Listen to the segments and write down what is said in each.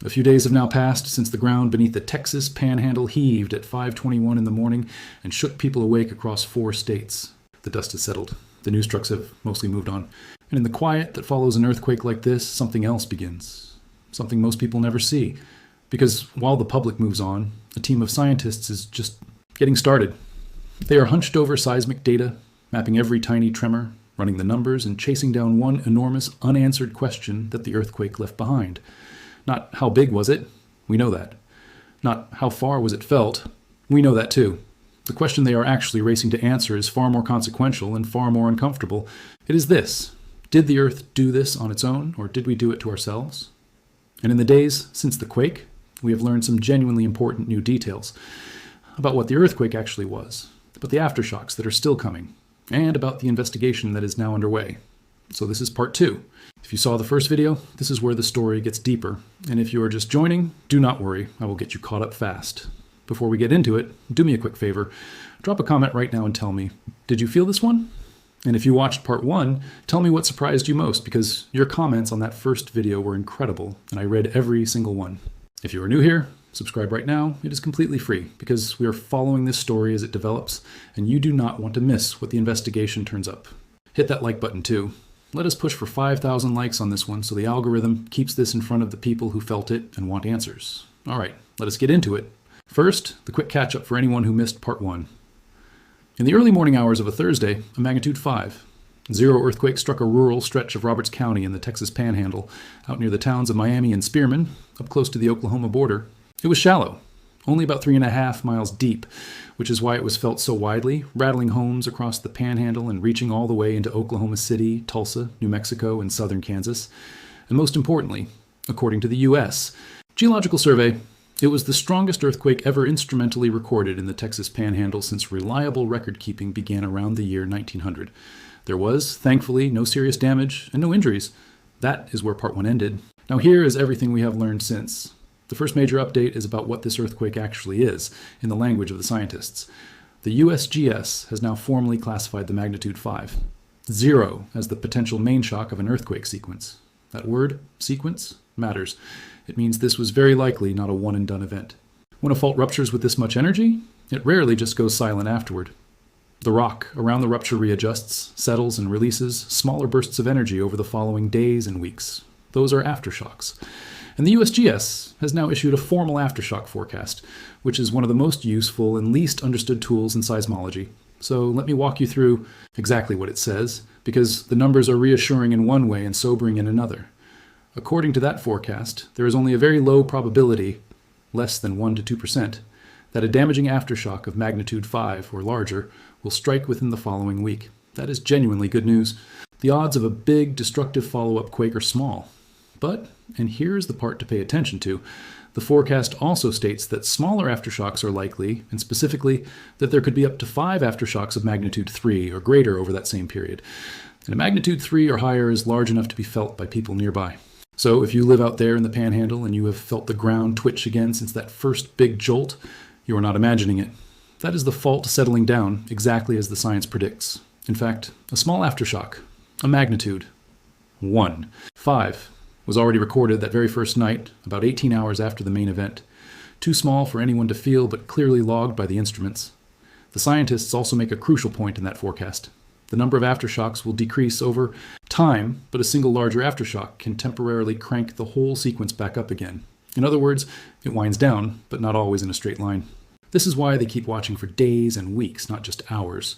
A few days have now passed since the ground beneath the Texas Panhandle heaved at 5:21 in the morning and shook people awake across 4 states. The dust has settled. The news trucks have mostly moved on. And in the quiet that follows an earthquake like this, something else begins. Something most people never see. Because while the public moves on, a team of scientists is just getting started. They are hunched over seismic data, mapping every tiny tremor, running the numbers, and chasing down one enormous unanswered question that the earthquake left behind. Not how big was it? We know that. Not how far was it felt? We know that too. The question they are actually racing to answer is far more consequential and far more uncomfortable. It is this: did the Earth do this on its own, or did we do it to ourselves? And in the days since the quake, we have learned some genuinely important new details about what the earthquake actually was, about the aftershocks that are still coming, and about the investigation that is now underway. So this is part 2. If you saw the first video, this is where the story gets deeper. And if you are just joining, do not worry, I will get you caught up fast. Before we get into it, do me a quick favor. Drop a comment right now and tell me, did you feel this one? And if you watched part 1, tell me what surprised you most, because your comments on that first video were incredible, and I read every single one. If you are new here, subscribe right now. It is completely free, because we are following this story as it develops, and you do not want to miss what the investigation turns up. Hit that like button too. Let us push for 5,000 likes on this one so the algorithm keeps this in front of the people who felt it and want answers. All right, let us get into it. First, the quick catch-up for anyone who missed part 1. In the early morning hours of a Thursday, a magnitude 5.0 earthquake struck a rural stretch of Roberts County in the Texas Panhandle, out near the towns of Miami and Spearman, up close to the Oklahoma border. It was shallow, only about 3.5 miles deep, which is why it was felt so widely, rattling homes across the Panhandle and reaching all the way into Oklahoma City, Tulsa, New Mexico, and southern Kansas. And most importantly, according to the U.S. Geological Survey, it was the strongest earthquake ever instrumentally recorded in the Texas Panhandle since reliable record-keeping began around the year 1900. There was, thankfully, no serious damage and no injuries. That is where part 1 ended. Now here is everything we have learned since. The first major update is about what this earthquake actually is, in the language of the scientists. The USGS has now formally classified the magnitude 5.0 as the potential main shock of an earthquake sequence. That word, sequence, matters. It means this was very likely not a one-and-done event. When a fault ruptures with this much energy, it rarely just goes silent afterward. The rock around the rupture readjusts, settles, and releases smaller bursts of energy over the following days and weeks. Those are aftershocks. And the USGS has now issued a formal aftershock forecast, which is one of the most useful and least understood tools in seismology. So let me walk you through exactly what it says, because the numbers are reassuring in one way and sobering in another. According to that forecast, there is only a very low probability, less than 1 to 2%, that a damaging aftershock of magnitude 5 or larger will strike within the following week. That is genuinely good news. The odds of a big, destructive follow-up quake are small. But, and here's the part to pay attention to, the forecast also states that smaller aftershocks are likely, and specifically that there could be up to 5 aftershocks of magnitude 3 or greater over that same period. And a magnitude 3 or higher is large enough to be felt by people nearby. So if you live out there in the Panhandle and you have felt the ground twitch again since that first big jolt, you are not imagining it. That is the fault settling down exactly as the science predicts. In fact, a small aftershock, a magnitude 1.5, was already recorded that very first night, about 18 hours after the main event. Too small for anyone to feel, but clearly logged by the instruments. The scientists also make a crucial point in that forecast. The number of aftershocks will decrease over time, but a single larger aftershock can temporarily crank the whole sequence back up again. In other words, it winds down, but not always in a straight line. This is why they keep watching for days and weeks, not just hours.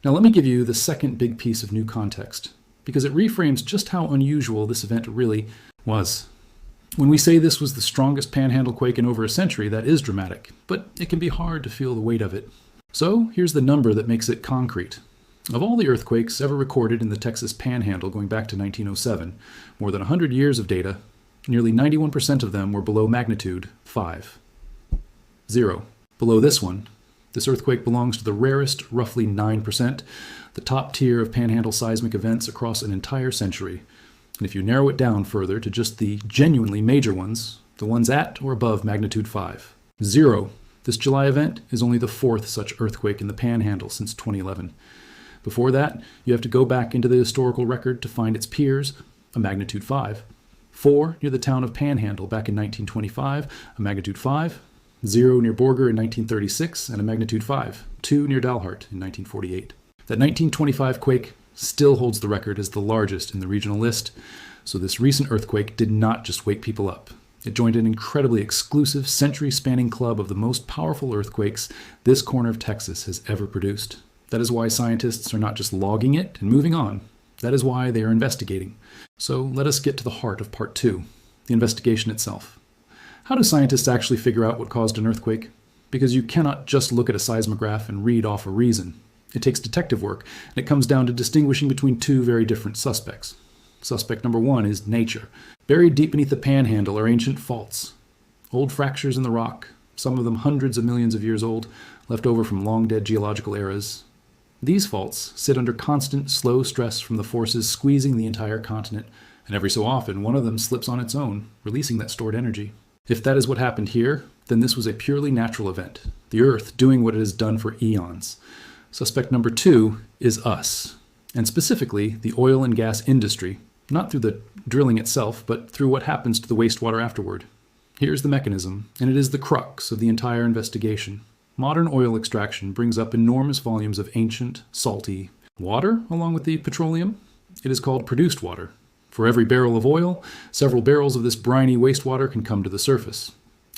Now let me give you the second big piece of new context, because it reframes just how unusual this event really was. When we say this was the strongest Panhandle quake in over a century, that is dramatic, but it can be hard to feel the weight of it. So here's the number that makes it concrete. Of all the earthquakes ever recorded in the Texas Panhandle going back to 1907, more than 100 years of data, nearly 91% of them were below magnitude 5.0. Below this one, this earthquake belongs to the rarest, roughly 9%, the top tier of Panhandle seismic events across an entire century. And if you narrow it down further to just the genuinely major ones, the ones at or above magnitude 5.0, this July event is only the 4th such earthquake in the Panhandle since 2011. Before that, you have to go back into the historical record to find its peers, a magnitude 5, 4 near the town of Panhandle back in 1925, a magnitude 5, 0 near Borger in 1936, and a magnitude 5, 2 near Dalhart in 1948. That 1925 quake still holds the record as the largest in the regional list, so this recent earthquake did not just wake people up. It joined an incredibly exclusive, century-spanning club of the most powerful earthquakes this corner of Texas has ever produced. That is why scientists are not just logging it and moving on. That is why they are investigating. So let us get to the heart of part 2, the investigation itself. How do scientists actually figure out what caused an earthquake? Because you cannot just look at a seismograph and read off a reason. It takes detective work, and it comes down to distinguishing between two very different suspects. Suspect number 1 is nature. Buried deep beneath the Panhandle are ancient faults. Old fractures in the rock, some of them hundreds of millions of years old, left over from long-dead geological eras. These faults sit under constant, slow stress from the forces squeezing the entire continent, and every so often one of them slips on its own, releasing that stored energy. If that is what happened here, then this was a purely natural event, the Earth doing what it has done for eons. Suspect number 2 is us, and specifically the oil and gas industry, not through the drilling itself, but through what happens to the wastewater afterward. Here's the mechanism, and it is the crux of the entire investigation. Modern oil extraction brings up enormous volumes of ancient, salty water along with the petroleum. It is called produced water. For every barrel of oil, several barrels of this briny wastewater can come to the surface.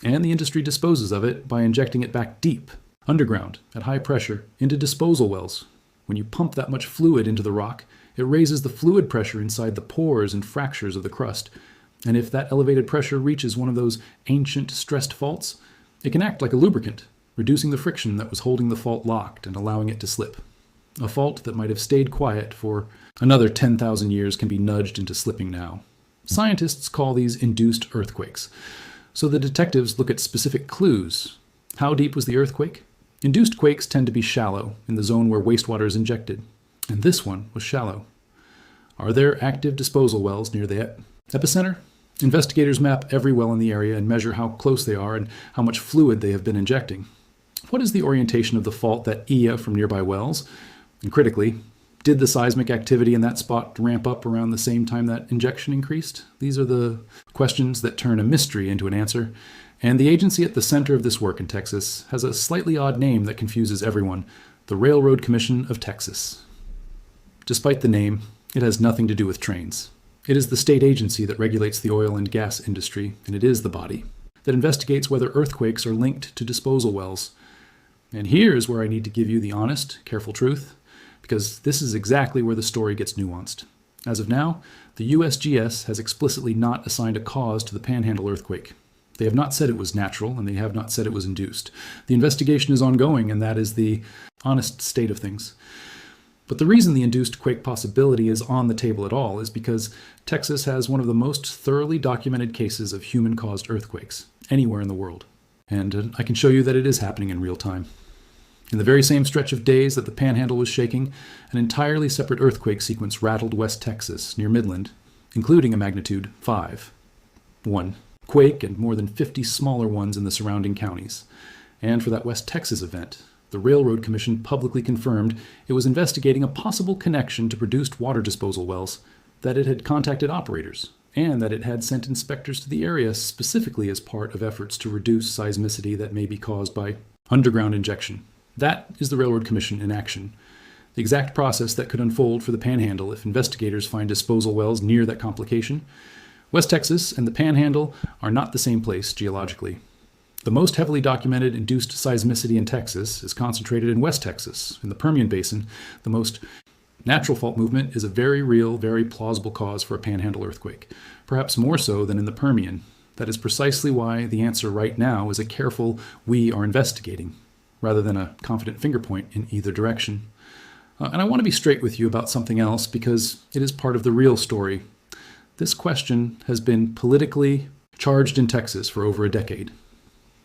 And the industry disposes of it by injecting it back deep, underground, at high pressure, into disposal wells. When you pump that much fluid into the rock, it raises the fluid pressure inside the pores and fractures of the crust. And if that elevated pressure reaches one of those ancient stressed faults, it can act like a lubricant, reducing the friction that was holding the fault locked and allowing it to slip. A fault that might have stayed quiet for another 10,000 years can be nudged into slipping now. Scientists call these induced earthquakes. So the detectives look at specific clues. How deep was the earthquake? Induced quakes tend to be shallow, in the zone where wastewater is injected. And this one was shallow. Are there active disposal wells near the epicenter? Investigators map every well in the area and measure how close they are and how much fluid they have been injecting. What is the orientation of the fault that EA from nearby wells? And critically, did the seismic activity in that spot ramp up around the same time that injection increased? These are the questions that turn a mystery into an answer. And the agency at the center of this work in Texas has a slightly odd name that confuses everyone: the Railroad Commission of Texas. Despite the name, it has nothing to do with trains. It is the state agency that regulates the oil and gas industry, and it is the body that investigates whether earthquakes are linked to disposal wells. And here's where I need to give you the honest, careful truth, because this is exactly where the story gets nuanced. As of now, the USGS has explicitly not assigned a cause to the Panhandle earthquake. They have not said it was natural, and they have not said it was induced. The investigation is ongoing, and that is the honest state of things. But the reason the induced quake possibility is on the table at all is because Texas has one of the most thoroughly documented cases of human-caused earthquakes anywhere in the world. And I can show you that it is happening in real time. In the very same stretch of days that the Panhandle was shaking, an entirely separate earthquake sequence rattled West Texas, near Midland, including a magnitude 5. 1 quake and more than 50 smaller ones in the surrounding counties. And for that West Texas event, the Railroad Commission publicly confirmed it was investigating a possible connection to produced water disposal wells, that it had contacted operators, and that it had sent inspectors to the area specifically as part of efforts to reduce seismicity that may be caused by underground injection. That is the Railroad Commission in action. The exact process that could unfold for the Panhandle if investigators find disposal wells near that complication. West Texas and the Panhandle are not the same place geologically. The most heavily documented induced seismicity in Texas is concentrated in West Texas. In the Permian Basin, the most natural fault movement is a very real, very plausible cause for a Panhandle earthquake, perhaps more so than in the Permian. That is precisely why the answer right now is a careful "we are investigating," rather than a confident finger point in either direction. And I want to be straight with you about something else because it is part of the real story. This question has been politically charged in Texas for over a decade.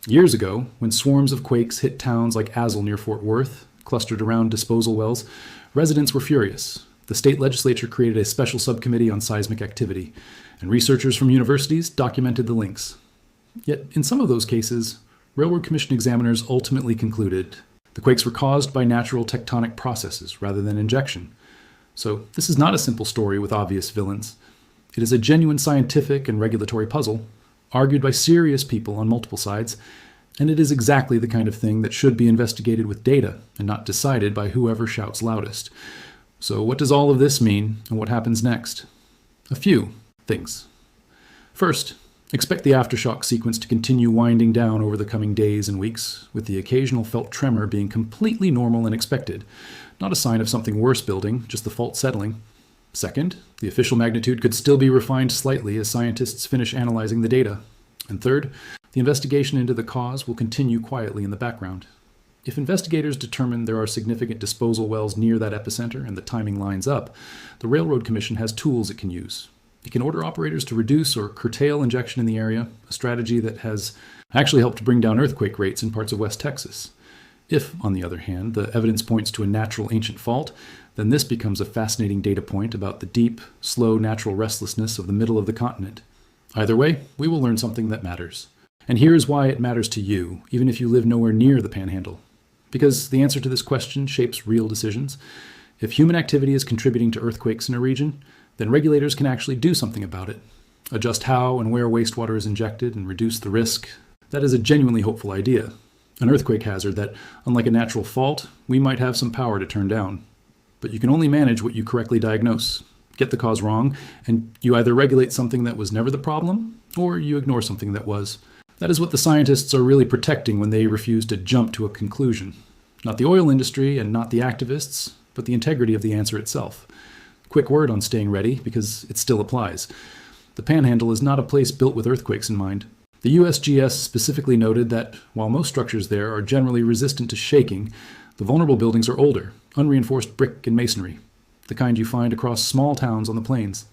Years ago, when swarms of quakes hit towns like Azle near Fort Worth, clustered around disposal wells, residents were furious. The state legislature created a special subcommittee on seismic activity, and researchers from universities documented the links. Yet, in some of those cases, Railroad Commission examiners ultimately concluded the quakes were caused by natural tectonic processes rather than injection. So this is not a simple story with obvious villains. It is a genuine scientific and regulatory puzzle, argued by serious people on multiple sides, and it is exactly the kind of thing that should be investigated with data and not decided by whoever shouts loudest. So what does all of this mean, and what happens next? A few things. First, expect the aftershock sequence to continue winding down over the coming days and weeks, with the occasional felt tremor being completely normal and expected, not a sign of something worse building, just the fault settling. Second, the official magnitude could still be refined slightly as scientists finish analyzing the data. And third, the investigation into the cause will continue quietly in the background. If investigators determine there are significant disposal wells near that epicenter and the timing lines up, the Railroad Commission has tools it can use. It can order operators to reduce or curtail injection in the area, a strategy that has actually helped bring down earthquake rates in parts of West Texas. If, on the other hand, the evidence points to a natural ancient fault, then this becomes a fascinating data point about the deep, slow natural restlessness of the middle of the continent. Either way, we will learn something that matters. And here is why it matters to you, even if you live nowhere near the Panhandle. Because the answer to this question shapes real decisions. If human activity is contributing to earthquakes in a region, then regulators can actually do something about it. Adjust how and where wastewater is injected and reduce the risk. That is a genuinely hopeful idea. An earthquake hazard that, unlike a natural fault, we might have some power to turn down. But you can only manage what you correctly diagnose. Get the cause wrong, and you either regulate something that was never the problem, or you ignore something that was. That is what the scientists are really protecting when they refuse to jump to a conclusion. Not the oil industry and not the activists, but the integrity of the answer itself. Quick word on staying ready, because it still applies. The Panhandle is not a place built with earthquakes in mind. The USGS specifically noted that while most structures there are generally resistant to shaking, the vulnerable buildings are older, unreinforced brick and masonry, the kind you find across small towns on the plains.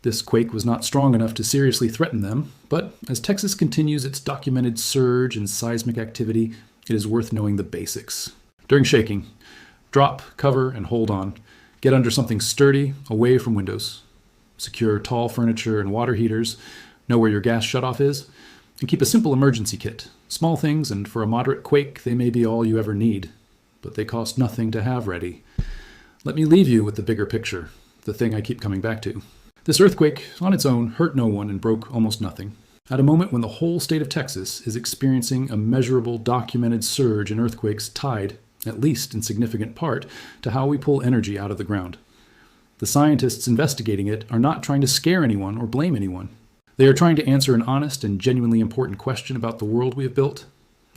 This quake was not strong enough to seriously threaten them, but as Texas continues its documented surge in seismic activity, it is worth knowing the basics. During shaking, drop, cover, and hold on. Get under something sturdy, away from windows. Secure tall furniture and water heaters. Know where your gas shutoff is. And keep a simple emergency kit. Small things, and for a moderate quake, they may be all you ever need. But they cost nothing to have ready. Let me leave you with the bigger picture, the thing I keep coming back to. This earthquake, on its own, hurt no one and broke almost nothing. At a moment when the whole state of Texas is experiencing a measurable documented surge in earthquakes tied, at least in significant part, to how we pull energy out of the ground. The scientists investigating it are not trying to scare anyone or blame anyone. They are trying to answer an honest and genuinely important question about the world we have built.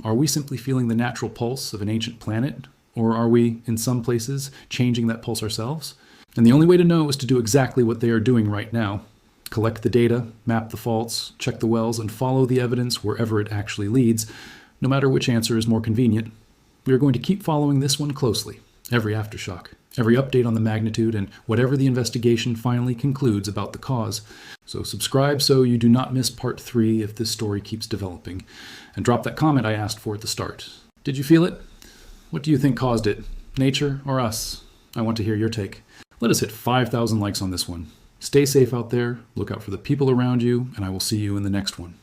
Are we simply feeling the natural pulse of an ancient planet? Or are we, in some places, changing that pulse ourselves? And the only way to know is to do exactly what they are doing right now. Collect the data, map the faults, check the wells, and follow the evidence wherever it actually leads, no matter which answer is more convenient. We are going to keep following this one closely, every aftershock, every update on the magnitude, and whatever the investigation finally concludes about the cause. So subscribe so you do not miss part 3 if this story keeps developing. And drop that comment I asked for at the start. Did you feel it? What do you think caused it? Nature or us? I want to hear your take. Let us hit 5,000 likes on this one. Stay safe out there, look out for the people around you, and I will see you in the next one.